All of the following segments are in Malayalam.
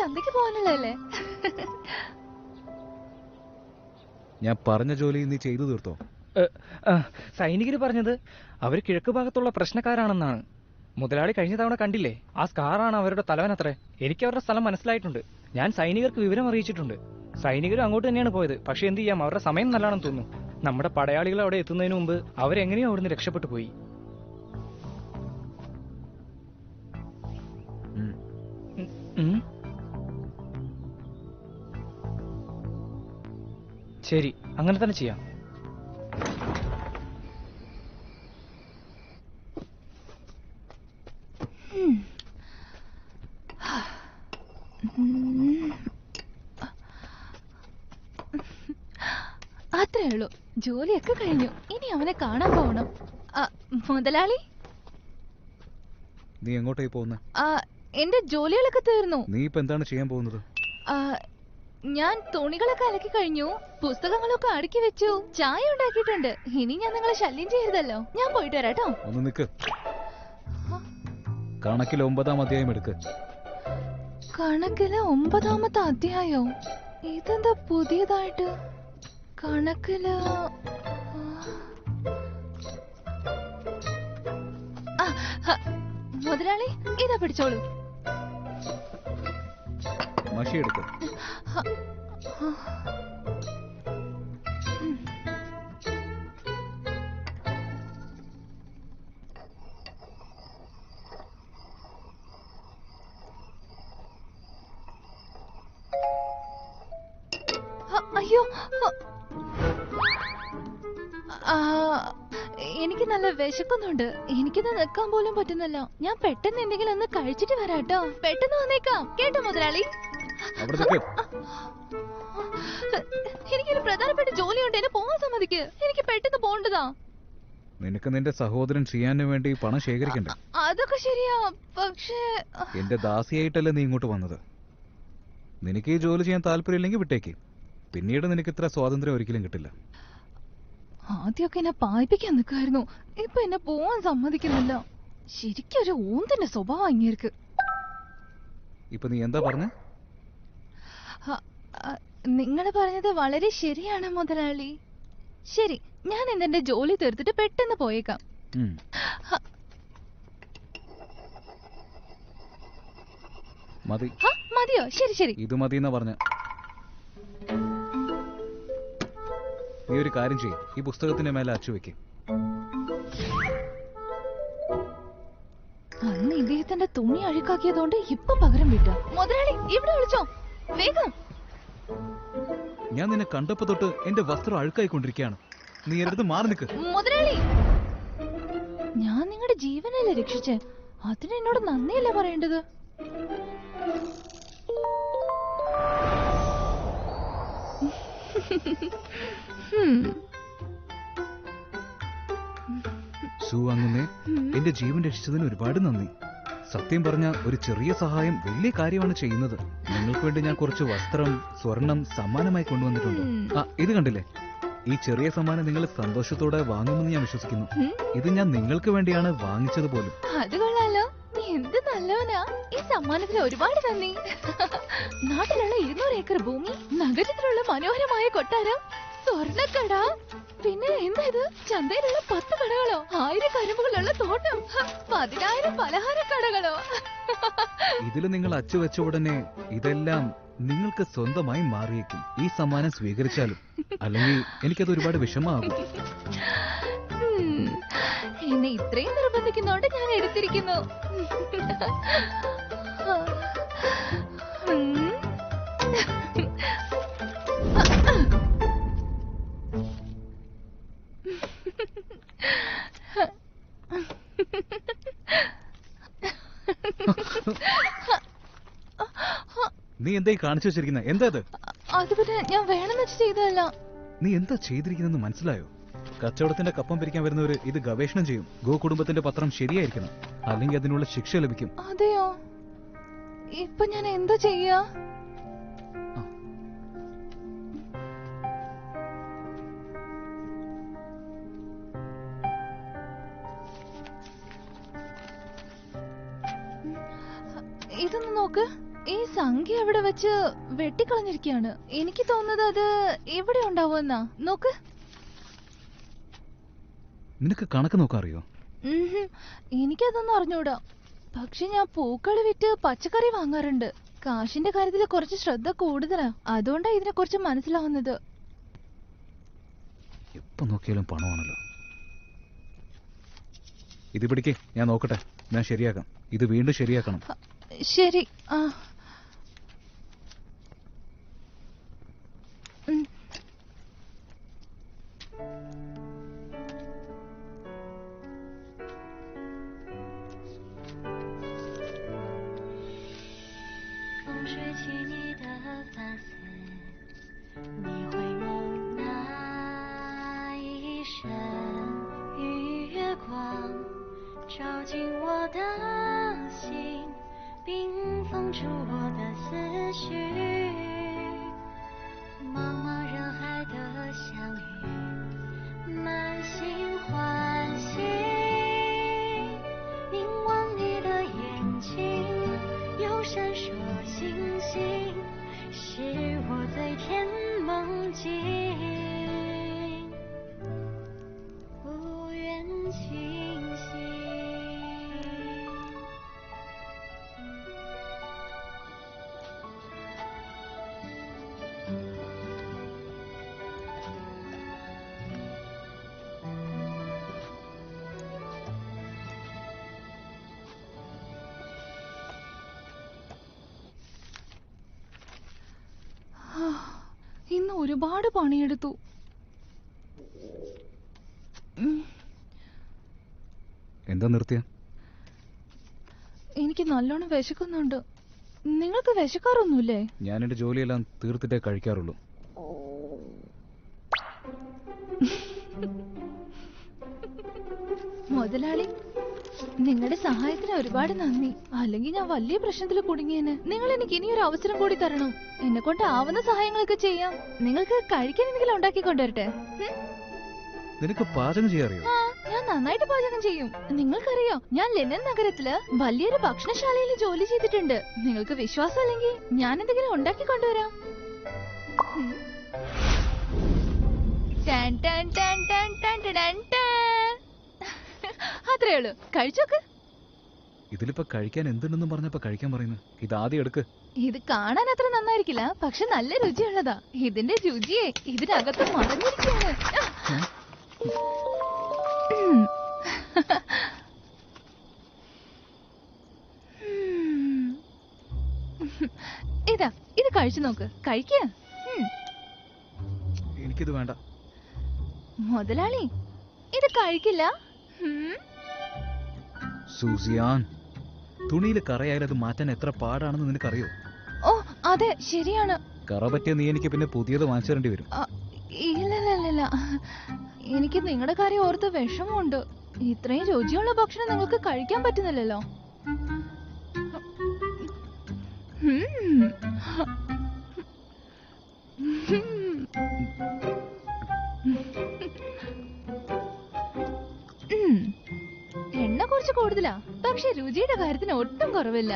ചന്തയ്ക്ക് പോകാനുള്ളതല്ലേ? ഞാൻ പറഞ്ഞ ജോലി നീ ചെയ്തു തീർത്തോ? സൈനികര് പറഞ്ഞത് അവർ കിഴക്ക് ഭാഗത്തുള്ള പ്രശ്നക്കാരാണെന്നാണ്. മുതലാളി കഴിഞ്ഞ തവണ കണ്ടില്ലേ, ആ സ്കാറാണ് അവരുടെ തലവനത്രേ. എനിക്ക് അവരുടെ സ്ഥലം മനസ്സിലായിട്ടുണ്ട്. ഞാൻ സൈനികർക്ക് വിവരം അറിയിച്ചിട്ടുണ്ട്. സൈനികരും അങ്ങോട്ട് തന്നെയാണ് പോയത്. പക്ഷെ എന്ത് ചെയ്യാം, അവരുടെ സമയം നല്ലതാണെന്ന് തോന്നുന്നു. നമ്മുടെ പടയാളികൾ അവിടെ എത്തുന്നതിന് മുമ്പ് അവരെങ്ങനെയോ അവിടുന്ന് രക്ഷപ്പെട്ടു പോയി. ശരി, അങ്ങനെ തന്നെ ചെയ്യാം. അത്രേ ഉള്ളൂ, ജോലിയൊക്കെ കഴിഞ്ഞു. ഇനി അവനെ കാണാൻ പോകണം. മുതലാളി, നീ എങ്ങോട്ടായി പോകുന്ന? എന്റെ ജോലികളൊക്കെ തീർന്നു. നീ ഇപ്പൊ എന്താണ് ചെയ്യാൻ പോകുന്നത്? ഞാൻ തുണികളൊക്കെ അലക്കി കഴിഞ്ഞു, പുസ്തകങ്ങളൊക്കെ അടുക്കി വെച്ചു, ചായ ഉണ്ടാക്കിയിട്ടുണ്ട്. ഇനി ഞാൻ നിങ്ങളെ ശല്യം ചെയ്യരുതല്ലോ. ഞാൻ പോയിട്ട് വരാട്ടോ. ഒന്ന് നിക്ക്. കണക്കിൽ 9-ാം അധ്യായം എടുക്ക്. കണക്കില് 9-ാമത്തെ അധ്യായോ? ഇതെന്താ പുതിയതായിട്ട്? കണക്കില് മുതലാളി, ഇതാ പിടിച്ചോളൂ. മഷി എടുക്ക്. അയ്യോ, എനിക്ക് നല്ല വിശക്കുന്നുണ്ട്. എനിക്കിത് നിൽക്കാൻ പോലും പറ്റുന്നില്ല. ഞാൻ പെട്ടെന്ന് എന്തെങ്കിലും ഒന്ന് കഴിച്ചിട്ട് വരാട്ടോ. പെട്ടെന്ന് വന്നേക്കാം കേട്ടോ മുതലാളി. എനിക്കൊരു പ്രധാനപ്പെട്ട ജോലിയുണ്ട്, എന്നെ പോകാൻ സമ്മതിക്ക്. എനിക്ക് പെട്ടെന്ന് പോണ്ടതാ. നിനക്ക് നിന്റെ സഹോദരൻ ചെയ്യാൻ വേണ്ടി പണം ശേഖരിക്കണ്ടേ? അതൊക്കെ ശരിയാ, പക്ഷേ എന്റെ ദാസിയായിട്ടല്ലേ നീ ഇങ്ങോട്ട് വന്നത്. നിനക്ക് ഈ ജോലി ചെയ്യാൻ താല്പര്യമില്ലെങ്കിൽ വിട്ടേക്ക്. പിന്നീട് നിനക്ക് ഇത്ര സ്വാതന്ത്ര്യം ഒരിക്കലും കിട്ടില്ല. ആദ്യമൊക്കെ എന്നെ പായിപ്പിക്കാൻ നിൽക്കായിരുന്നു, ഇപ്പൊ എന്നെ പോവാൻ സമ്മതിക്കുന്നില്ല. ശരിക്കും ഒരു ഊന്തിന്റെ സ്വഭാവം അങ്ങേർക്ക്. ഇപ്പൊ നീ എന്താ പറഞ്ഞ? നിങ്ങൾ പറഞ്ഞത് വളരെ ശരിയാണ് മുതലാളി. ശരി, ഞാൻ ഇന്നെന്റെ ജോലി തീർത്തിട്ട് പെട്ടെന്ന് പോയേക്കാം. മതിയോ? ശരി ശരി, ഇത് മതിയെന്നാ പറഞ്ഞ. നീ ഒരു കാര്യം ചെയ്യ്, ഈ പുസ്തകത്തിന്റെ മേലെ അച്ചുവെക്ക്. അന്ന് ഇദ്ദേഹത്തിന്റെ തുണി അഴുക്കാക്കിയതുകൊണ്ട് ഇപ്പൊ പകരം വിട്ട. മുതലാളി, ഇവിടെ വിളിച്ചോ, വേഗം. ഞാൻ നിന്നെ കണ്ടപ്പോ തൊട്ട് എന്റെ വസ്ത്രം അഴുക്കായിക്കൊണ്ടിരിക്കുകയാണ്. നീ എന്റെ മാറി നിൽക്ക്. മുതലാളി, ഞാൻ നിങ്ങളുടെ ജീവനല്ലേ രക്ഷിച്ചേ, അതിന് എന്നോട് നന്ദിയല്ലേ പറയേണ്ടത്? സു, അങ്ങനെ എന്റെ ജീവൻ രക്ഷിച്ചതിന് ഒരുപാട് നന്ദി. സത്യം പറഞ്ഞ ഒരു ചെറിയ സഹായം വലിയ കാര്യമാണ് ചെയ്യുന്നത്. നിങ്ങൾക്ക് വേണ്ടി ഞാൻ കുറച്ച് വസ്ത്രം, സ്വർണം സമ്മാനമായി കൊണ്ടുവന്നിട്ടുണ്ട്. ഇത് കണ്ടില്ലേ? ഈ ചെറിയ സമ്മാനം നിങ്ങൾ സന്തോഷത്തോടെ വാങ്ങുമെന്ന് ഞാൻ വിശ്വസിക്കുന്നു. ഇത് ഞാൻ നിങ്ങൾക്ക് വേണ്ടിയാണ് വാങ്ങിച്ചത് പോലും. അത് കൊള്ളാലോ, നീ എന്ത് നല്ലവനാ. ഈ സമ്മാനത്തിന് ഒരുപാട് നന്ദി. നാട്ടിലുള്ള 200 ഏക്കർ ഭൂമി, നഗരത്തിലുള്ള മനോഹരമായ കൊട്ടാരം, സ്വർണ്ണക്കട, പിന്നെ എന്താ ഇത്, ചന്തയിലുള്ള 10 കടകളോ, 1000 കരിമ്പുകളുള്ള തോട്ടം, 10,000 പലഹാര കടകളോ. ഇതിൽ നിങ്ങൾ അച്ചുവെച്ച ഉടനെ ഇതെല്ലാം നിങ്ങൾക്ക് സ്വന്തമായി മാറിയേക്കും. ഈ സമ്മാനം സ്വീകരിച്ചാലും അല്ലെങ്കിൽ എനിക്കത് ഒരുപാട് വിഷമാകും. എന്നെ ഇത്രയും നിർബന്ധിക്കുന്നോണ്ട് ഞാൻ എടുത്തിരിക്കുന്നു. നീ എന്തായി കാണിച്ചു വെച്ചിരിക്കുന്ന? എന്താ അത്? അത് പിന്നെ ഞാൻ വേണമെന്ന് വെച്ച് ചെയ്തതല്ല. നീ എന്താ ചെയ്തിരിക്കുന്നെന്ന് മനസ്സിലായോ? കച്ചവടത്തിന്റെ കപ്പം പിരിക്കാൻ വരുന്നവര് ഇത് ഗവേഷണം ചെയ്യും. ഗോ കുടുംബത്തിന്റെ പത്രം ശരിയായിരിക്കണം, അല്ലെങ്കിൽ അതിനുള്ള ശിക്ഷ ലഭിക്കും. അതെയോ? ഇപ്പൊ ഞാൻ എന്താ ചെയ്യാ? ഇതൊന്ന് നോക്ക്. ഈ ഈ സംഖ്യ അവിടെ വെച്ച് വെട്ടിക്കളഞ്ഞിരിക്കുകയാണ്. എനിക്ക് തോന്നുന്നത് അത് ഇവിടെ ഉണ്ടാവുമെന്നാ. നോക്ക്. നിനക്ക് കണക്ക് നോക്കാൻ അറിയോ? എനിക്കതൊന്നും അറിഞ്ഞൂടാ. പക്ഷെ ഞാൻ പൂക്കള് വിറ്റ് പച്ചക്കറി വാങ്ങാറുണ്ട്. കാശിന്റെ കാര്യത്തിൽ കുറച്ച് ശ്രദ്ധ കൂടുതലാ. അതുകൊണ്ടാ ഇതിനെ കുറിച്ച് മനസ്സിലാവുന്നത്. എപ്പോ നോക്കിയാലും പണമാണല്ലോ. ഇത് പിടിക്കേ, ഞാൻ നോക്കട്ടെ. ഞാൻ ശരിയാക്കാം. ഇത് വീണ്ടും ശരിയാക്കണം. ശരി. ആ ഇന്ന് ഒരുപാട് പണിയെടുത്തു. എന്താ നിർത്തിയ? എനിക്ക് നല്ലോണം വിശക്കുന്നുണ്ട്. നിങ്ങൾക്ക് വിശക്കാറൊന്നുമില്ലേ? ഞാൻ എന്റെ ജോലിയെല്ലാം തീർത്തിട്ടേ കഴിക്കാറുള്ളൂ. മുതലാളി, നിങ്ങളുടെ സഹായത്തിന് ഒരുപാട് നന്ദി. അല്ലെങ്കിൽ ഞാൻ വലിയ പ്രശ്നത്തിൽ കുടുങ്ങിയേനെ. നിങ്ങൾ എനിക്ക് ഇനിയൊരു അവസരം കൂടി തരണം. എന്നെ കൊണ്ട് ആവുന്ന സഹായങ്ങളൊക്കെ ചെയ്യാം. നിങ്ങൾക്ക് കഴിക്കാൻ എന്തെങ്കിലും ഉണ്ടാക്കി കൊണ്ടുവരട്ടെ? നിനക്ക് പാചകം ചെയ്യാറിയോ? ആ, ഞാൻ നന്നായിട്ട് പാചകം ചെയ്യും. നിങ്ങൾക്കറിയോ, ഞാൻ ലെനൻ നഗരത്തില് വലിയൊരു ഭക്ഷണശാലയിൽ ജോലി ചെയ്തിട്ടുണ്ട്. നിങ്ങൾക്ക് വിശ്വാസം അല്ലെങ്കിൽ ഞാൻ എന്തെങ്കിലും ഉണ്ടാക്കി കൊണ്ടുവരാം. അത്രേ ഉള്ളൂ. കഴിച്ചോക്ക്. ഇതിലിപ്പോ കഴിക്കാൻ എന്തുണ്ടെന്ന് പറഞ്ഞപ്പോ കഴിക്കാൻ പറയുന്നു. ഇത് ആദ്യം എടുക്ക്. ഇത് കാണാൻ അത്ര നന്നായിരിക്കില്ല, പക്ഷെ നല്ല രുചിയുള്ളതാ. ഇതിന്റെ രുചിയെ ഇതിനകത്ത് മറഞ്ഞിരിക്കുകയാണ്. ഇതാ, ഇത് കഴിച്ചു നോക്ക്. കഴിക്കുക. എനിക്കിത് വേണ്ട. മുതലാളി, ഇത് കഴിക്കില്ല? സൂസിയാൻ, തുണിയിൽ കറയായാലും അത് മാറ്റാൻ എത്ര പാടാണെന്ന് നിനക്കറിയോ? ഓ അതെ, ശരിയാണ്. കറ പറ്റിയ നീ എനിക്ക് പിന്നെ പുതിയത് വാങ്ങിച്ചു തരേണ്ടി വരും. ഇല്ല, എനിക്ക് നിങ്ങളുടെ കാര്യം ഓർത്ത് വിഷമമുണ്ട്. ഇത്രയും രുചിയുള്ള ഭക്ഷണം നിങ്ങൾക്ക് കഴിക്കാൻ പറ്റുന്നില്ലല്ലോ. എണ്ണ കുറച്ച് കൂടുതലാ, പക്ഷെ രുചിയുടെ കാര്യത്തിന് ഒട്ടും കുറവില്ല.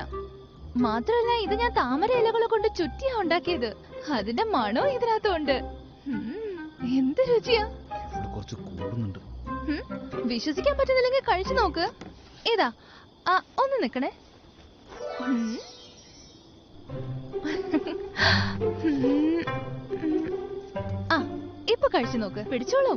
മാത്രമല്ല, ഇത് ഞാൻ താമര ഇലകളെ കൊണ്ട് ചുറ്റിയാ ഉണ്ടാക്കിയത്. അതിന്റെ മണവും ഇതിനകത്തുണ്ട്. എന്ത് രുചിയാ! കുറച്ച് കൂടുന്നുണ്ട്. വിശ്വസിക്കാൻ പറ്റുന്നില്ലെങ്കിൽ കഴിച്ചു നോക്ക്. ഏതാ? ഒന്ന് നിക്കണേ. ഇപ്പൊ കഴിച്ചു നോക്ക്. പിടിച്ചോളൂ.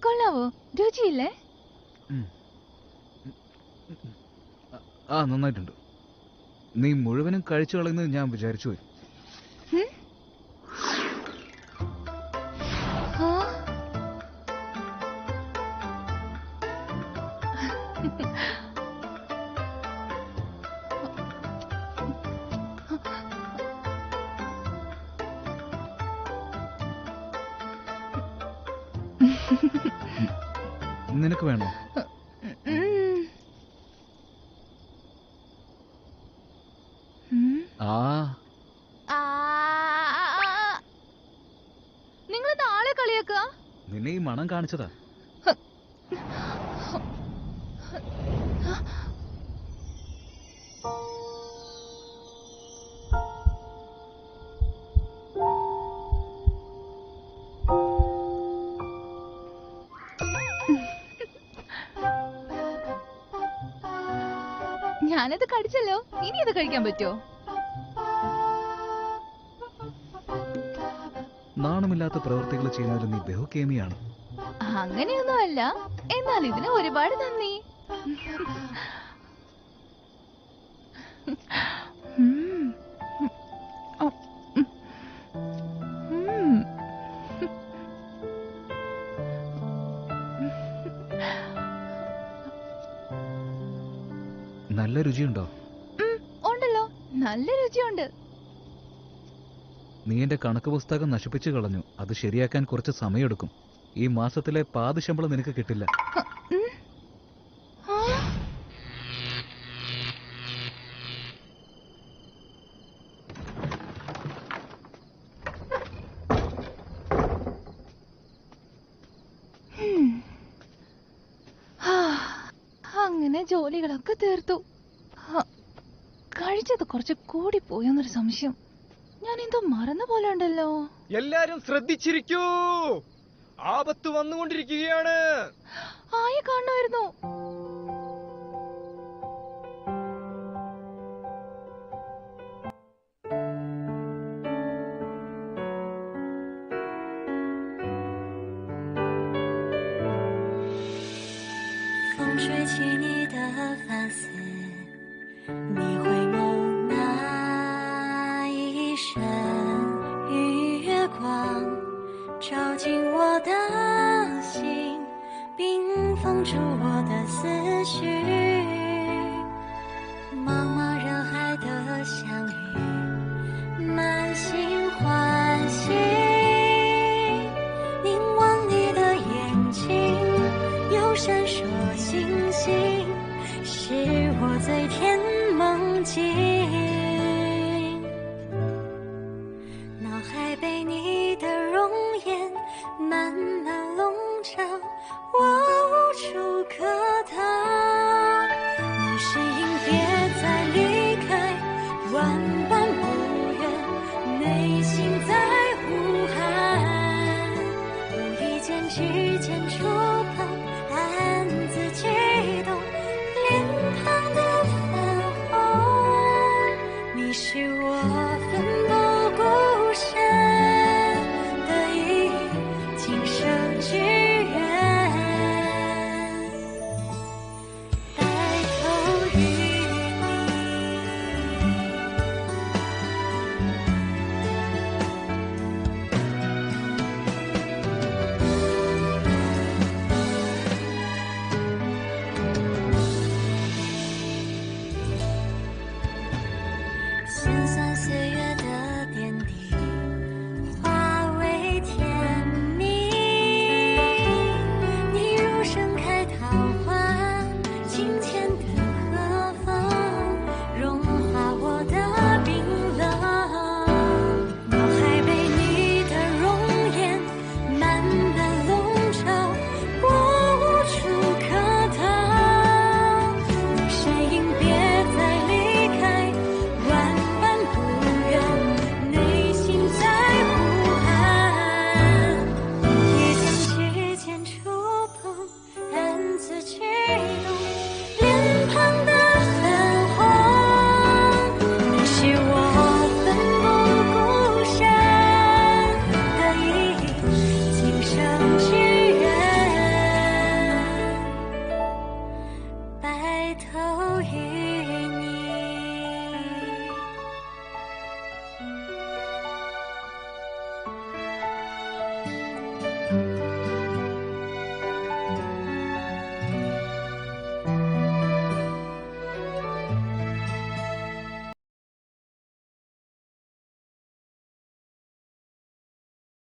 കൊള്ളാവോ? രുചിയില്ലേ? നന്നായിട്ടുണ്ട്. നീ മുഴുവനും കഴിച്ചു കളയുന്നത് ഞാൻ വിചാരിച്ചു പോയി. നിനക്ക് വേണോ? ആ നിങ്ങളെന്താ ആളെ കളിയാക്കുക? നിന്നെ ഈ മണം കാണിച്ചതാ. ഞാനത് കടിച്ചല്ലോ, ഇനി അത് കഴിക്കാൻ പറ്റുമോ? നാണമില്ലാത്ത പ്രവൃത്തികൾ ചെയ്യുന്നതിൽ നീ ബഹുകേമിയാണ്. അങ്ങനെയൊന്നുമല്ല, എന്നാൽ ഇതിന് ഒരുപാട് നന്ദി. നല്ല രുചിയുണ്ടോ? ഉണ്ടല്ലോ, നല്ല രുചിയുണ്ട്. നീ എന്റെ കണക്ക് പുസ്തകം നശിപ്പിച്ചു കളഞ്ഞു. അത് ശരിയാക്കാൻ കുറച്ച് സമയമെടുക്കും. ഈ മാസത്തിലെ പാതി ശമ്പളം നിനക്ക് കിട്ടില്ല. അങ്ങനെ ജോലികളൊക്കെ തീർത്തു. കഴിച്ചത് കുറച്ച് കൂടി പോയെന്നൊരു സംശയം. ഞാൻ എന്തോ മറന്ന പോലെ ഉണ്ടല്ലോ. എല്ലാരും ശ്രദ്ധിച്ചിരിക്കൂ, ആപത്ത് വന്നുകൊണ്ടിരിക്കുകയാണ്. ആയെ കാണുമായിരുന്നു.现在